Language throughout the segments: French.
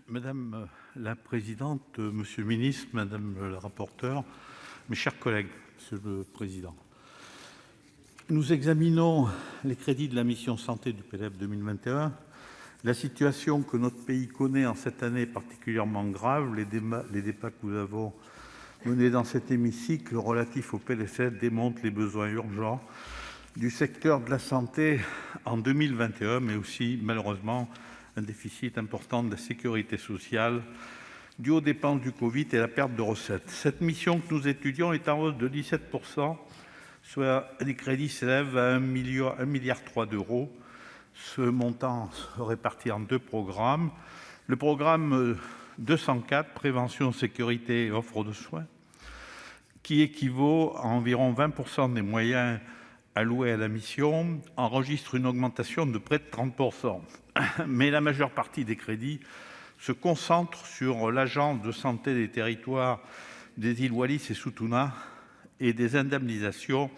Madame la présidente, monsieur le ministre, madame la rapporteure, mes chers collègues, monsieur le président, nous examinons les crédits de la mission santé du PLF 2021. La situation que notre pays connaît en cette année est particulièrement grave. Les débats que nous avons menés dans cet hémicycle relatifs au PLFSS démontrent les besoins urgents du secteur de la santé en 2021, mais aussi, malheureusement, un déficit important de la sécurité sociale dû aux dépenses du Covid et à la perte de recettes. Cette mission que nous étudions est en hausse de 17%, soit les crédits s'élèvent à 1,3 milliard d'euros. Ce montant se répartit en deux programmes. Le programme 204, Prévention, sécurité et offre de soins, qui équivaut à environ 20% des moyens alloués à la mission, enregistre une augmentation de près de 30%. Mais la majeure partie des crédits se concentre sur l'Agence de santé des territoires des îles Wallis et Futuna et des indemnisations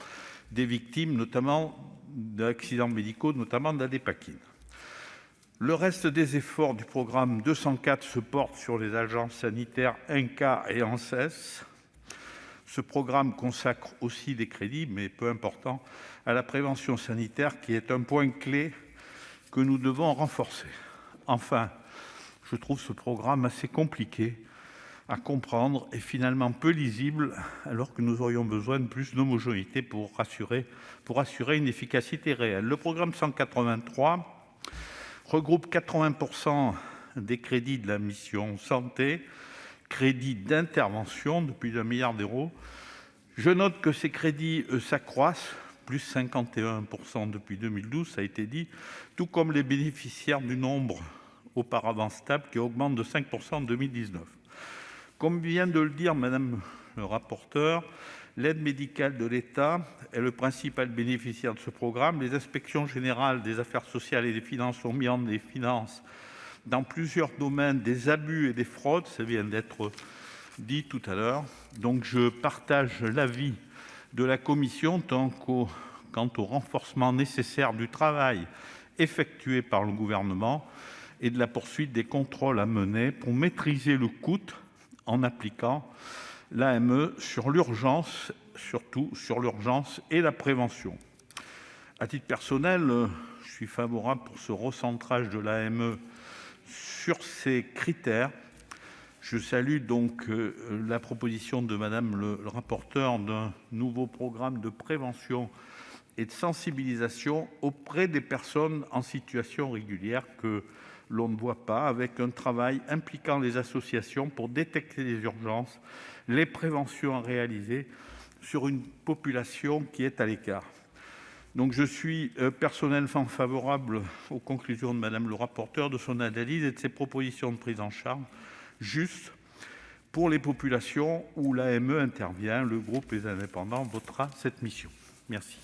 des victimes, notamment d'accidents médicaux, notamment de la dépakine. Le reste des efforts du programme 204 se porte sur les agences sanitaires INCa et ANSES. Ce programme consacre aussi des crédits, mais peu importants, à la prévention sanitaire, qui est un point clé que nous devons renforcer. Enfin, je trouve ce programme assez compliqué à comprendre et finalement peu lisible, alors que nous aurions besoin de plus d'homogénéité pour assurer une efficacité réelle. Le programme 183 regroupe 80% des crédits de la mission santé, crédits d'intervention de plus d'1 milliard d'euros. Je note que ces crédits s'accroissent, plus 51% depuis 2012, ça a été dit, tout comme les bénéficiaires du nombre auparavant stable, qui augmente de 5% en 2019. Comme vient de le dire Madame le rapporteur, l'aide médicale de l'État est le principal bénéficiaire de ce programme. Les inspections générales des affaires sociales et des finances ont mis en évidence dans plusieurs domaines des abus et des fraudes, ça vient d'être dit tout à l'heure. Donc je partage l'avis de la commission quant au renforcement nécessaire du travail effectué par le Gouvernement et de la poursuite des contrôles à mener pour maîtriser le coût en appliquant l'AME sur l'urgence, surtout sur l'urgence et la prévention. À titre personnel, je suis favorable pour ce recentrage de l'AME sur ces critères. Je salue donc la proposition de Madame le rapporteur d'un nouveau programme de prévention et de sensibilisation auprès des personnes en situation régulière que l'on ne voit pas, avec un travail impliquant les associations pour détecter les urgences, les préventions à réaliser sur une population qui est à l'écart. Donc je suis personnellement favorable aux conclusions de Madame le rapporteur, de son analyse et de ses propositions de prise en charge juste pour les populations où l'AME intervient. Le groupe Les Indépendants votera cette mission. Merci.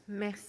Merci.